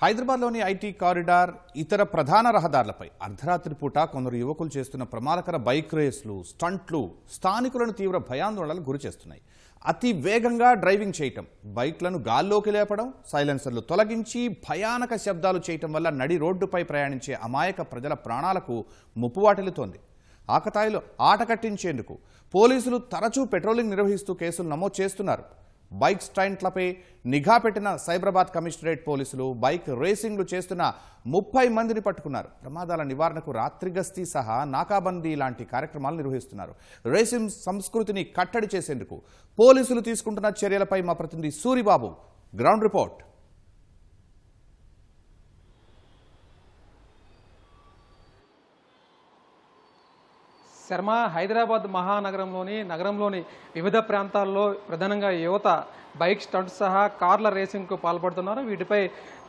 హైదరాబాద్లోని IT corridor ఇతర ప్రధాన రహదారులపై అర్ధరాత్రి పూట కొందరు యువకులు చేస్తున్న ప్రమాదకర బైక్ రేస్లు స్టంట్లు స్థానికులను తీవ్ర భయాందోళనలకు గురిచేస్తున్నాయి. అతి వేగంగా డ్రైవింగ్ చేయటం, బైక్లను గాల్లోకి లేపడం, సైలెన్సర్లు తొలగించి భయానక శబ్దాలు చేయటం వల్ల నడి రోడ్డుపై ప్రయాణించే అమాయక ప్రజల ప్రాణాలకు ముప్పు వాటిల్లుతోంది. ఆకతాయిలు ఆట కట్టించేందుకు పోలీసులు తరచూ పెట్రోలింగ్ నిర్వహిస్తూ కేసులు నమోదు చేస్తున్నారు. బైక్ స్టంట్లపై నిఘా పెట్టిన సైబరాబాద్ కమిషనరేట్ పోలీసులు బైక్ రేసింగ్లు చేస్తున్న 30 మందిని పట్టుకున్నారు. ప్రమాదాల నివారణకు రాత్రి గస్తీ సహా నాకాబందీ లాంటి కార్యక్రమాలు నిర్వహిస్తున్నారు. రేసింగ్ సంస్కృతిని కట్టడి చేసేందుకు పోలీసులు తీసుకుంటున్న చర్యలపై మా ప్రతినిధి సూరిబాబు గ్రౌండ్ రిపోర్ట్. శర్మ, హైదరాబాద్ నగరంలోని వివిధ ప్రాంతాల్లో ప్రధానంగా యువత బైక్ స్టంట్స్ సహా కార్ల రేసింగ్కు పాల్పడుతున్నారు. వీటిపై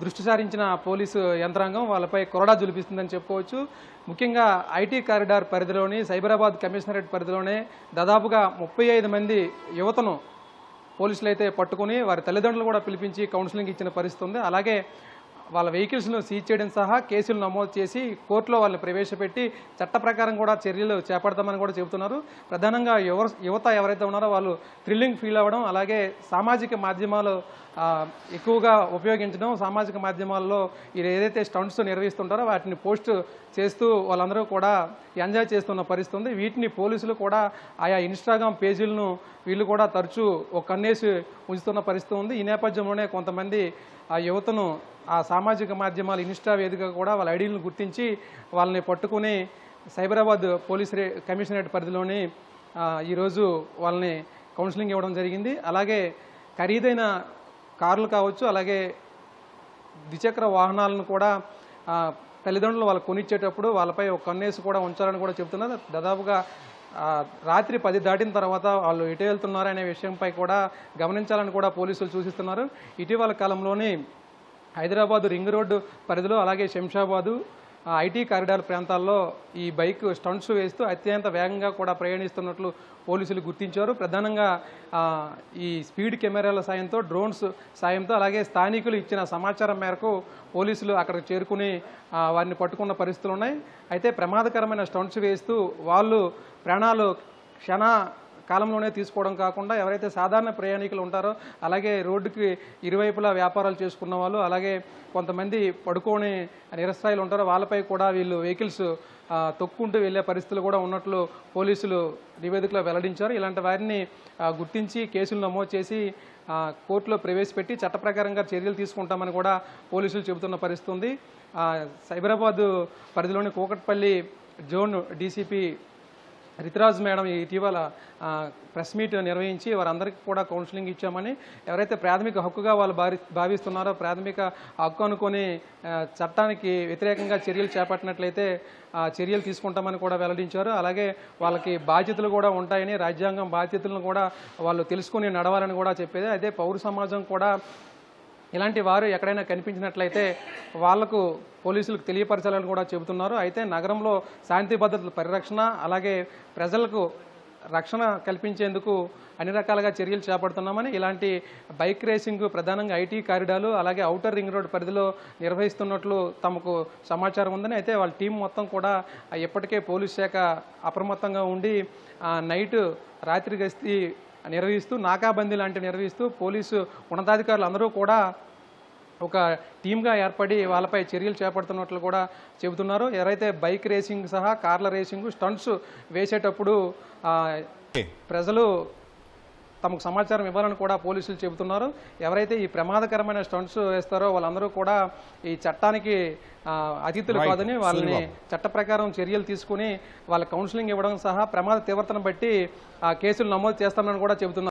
దృష్టి సారించిన పోలీసు యంత్రాంగం వాళ్ళపై కొరడా జులిపిస్తుందని చెప్పుకోవచ్చు. ముఖ్యంగా ఐటీ కారిడార్ పరిధిలోని సైబరాబాద్ కమిషనరేట్ పరిధిలోనే దాదాపుగా 35 మంది యువతను పోలీసులు అయితే పట్టుకుని వారి తల్లిదండ్రులు కూడా పిలిపించి కౌన్సిలింగ్ ఇచ్చిన పరిస్థితి ఉంది. అలాగే వాళ్ళ వెహికల్స్ను సీజ్ చేయడం సహా కేసులు నమోదు చేసి కోర్టులో వాళ్ళని ప్రవేశపెట్టి చట్ట ప్రకారం కూడా చర్యలు చేపడతామని కూడా చెబుతున్నారు. ప్రధానంగా యువత ఎవరైతే ఉన్నారో వాళ్ళు థ్రిల్లింగ్ ఫీల్ అవ్వడం, అలాగే సామాజిక మాధ్యమాలు ఎక్కువగా ఉపయోగించడం, సామాజిక మాధ్యమాల్లో ఏదైతే స్టంట్స్ నిర్వహిస్తుంటారో వాటిని పోస్ట్ చేస్తూ వాళ్ళందరూ కూడా ఎంజాయ్ చేస్తున్న పరిస్థితి ఉంది. వీటిని పోలీసులు కూడా ఆయా ఇన్స్టాగ్రామ్ పేజీలను వీళ్ళు కూడా తరచూ ఒక కన్నేసి ఉంచుతున్న పరిస్థితి ఉంది. ఈ నేపథ్యంలోనే కొంతమంది ఆ యువతను ఆ సామాజిక మాధ్యమాలు ఇన్స్టా వేదికగా కూడా వాళ్ళ ఐడీలను గుర్తించి వాళ్ళని పట్టుకుని సైబరాబాద్ పోలీస్ కమిషనరేట్ పరిధిలోని ఈరోజు వాళ్ళని కౌన్సిలింగ్ ఇవ్వడం జరిగింది. అలాగే ఖరీదైన కార్లు కావచ్చు, అలాగే ద్విచక్ర వాహనాలను కూడా తల్లిదండ్రులు వాళ్ళు కొనిచ్చేటప్పుడు వాళ్ళపై ఒక కన్నేసి కూడా ఉంచాలని కూడా చెబుతున్నారు. దాదాపుగా రాత్రి 10 దాటిన తర్వాత వాళ్ళు ఎటు వెళ్తున్నారు అనే విషయంపై కూడా గమనించాలని కూడా పోలీసులు సూచిస్తున్నారు. ఇటీవల కాలంలోని హైదరాబాదు రింగ్ రోడ్డు పరిధిలో, అలాగే శంషాబాదు ఐటీ కారిడార్ ప్రాంతాల్లో ఈ బైక్ స్టంట్స్ వేస్తూ అత్యంత వేగంగా కూడా ప్రయాణిస్తున్నట్లు పోలీసులు గుర్తించారు. ప్రధానంగా ఈ స్పీడ్ కెమెరాల సాయంతో, డ్రోన్స్ సాయంతో, అలాగే స్థానికులు ఇచ్చిన సమాచారం మేరకు పోలీసులు అక్కడికి చేరుకుని వారిని పట్టుకున్న పరిస్థితులు ఉన్నాయి. అయితే ప్రమాదకరమైన స్టంట్స్ వేస్తూ వాళ్ళు ప్రాణాలు క్షణ కాలంలోనే తీసుకోవడం కాకుండా ఎవరైతే సాధారణ ప్రయాణికులు ఉంటారో, అలాగే రోడ్డుకి ఇరువైపులా వ్యాపారాలు చేసుకున్న వాళ్ళు, అలాగే కొంతమంది పడుకొని నిరస్థాయిలు ఉంటారో వాళ్ళపై కూడా వీళ్ళు వెహికల్స్ తొక్కుంటూ వెళ్లే పరిస్థితులు కూడా ఉన్నట్లు పోలీసులు నివేదికలో వెల్లడించారు. ఇలాంటి వారిని గుర్తించి కేసులు నమోదు చేసి కోర్టులో ప్రవేశపెట్టి చట్ట ప్రకారంగా చర్యలు తీసుకుంటామని కూడా పోలీసులు చెబుతున్న పరిస్థితి ఉంది. సైబరాబాద్ పరిధిలోని Kukatpally zone DCP Ritiraj madam ఇటీవల ప్రెస్ మీట్ నిర్వహించి వారందరికీ కూడా కౌన్సిలింగ్ ఇచ్చామని, ఎవరైతే ప్రాథమిక హక్కుగా వాళ్ళు భావిస్తున్నారో, ప్రాథమిక హక్కు అనుకొని చట్టానికి వ్యతిరేకంగా చర్యలు చేపట్టినట్లయితే చర్యలు తీసుకుంటామని కూడా వెల్లడించారు. అలాగే వాళ్ళకి బాధ్యతలు కూడా ఉంటాయని, రాజ్యాంగం బాధ్యతలను కూడా వాళ్ళు తెలుసుకుని నడవాలని కూడా చెప్పేది. అదే పౌర సమాజం కూడా ఇలాంటి వారు ఎక్కడైనా కనిపించినట్లయితే వాళ్లకు పోలీసులకు తెలియపరచాలని కూడా చెబుతున్నారు. అయితే నగరంలో శాంతి భద్రతల పరిరక్షణ, అలాగే ప్రజలకు రక్షణ కల్పించేందుకు అన్ని రకాలుగా చర్యలు చేపడుతున్నామని, ఇలాంటి బైక్ రేసింగ్ ప్రధానంగా ఐటీ కారిడార్లు, అలాగే ఔటర్ రింగ్ రోడ్ పరిధిలో నిర్వహిస్తున్నట్లు తమకు సమాచారం ఉందని, అయితే వాళ్ళ టీం మొత్తం కూడా ఇప్పటికే పోలీస్ శాఖ అప్రమత్తంగా ఉండి నైట్ రాత్రి గస్తీ నిర్వహిస్తూ, నాకాబందీ లాంటివి నిర్వహిస్తూ పోలీసు ఉన్నతాధికారులు అందరూ కూడా ఒక టీమ్గా ఏర్పడి వాళ్ళపై చర్యలు చేపడుతున్నట్లు కూడా చెబుతున్నారు. ఎవరైతే బైక్ రేసింగ్ సహా కార్ల రేసింగ్ స్టంట్స్ వేసేటప్పుడు ప్రజలు తమకు సమాచారం ఇవ్వాలని కూడా పోలీసులు చెబుతున్నారు. ఎవరైతే ఈ ప్రమాదకరమైన స్టంట్స్ వేస్తారో వాళ్ళందరూ కూడా ఈ చట్టానికి అతిథులు కాదని వాళ్ళని చట్ట ప్రకారం చర్యలు తీసుకుని వాళ్ళ కౌన్సిలింగ్ ఇవ్వడం సహా ప్రమాద తీవ్రతను బట్టి కేసులు నమోదు చేస్తామని కూడా చెబుతున్నారు.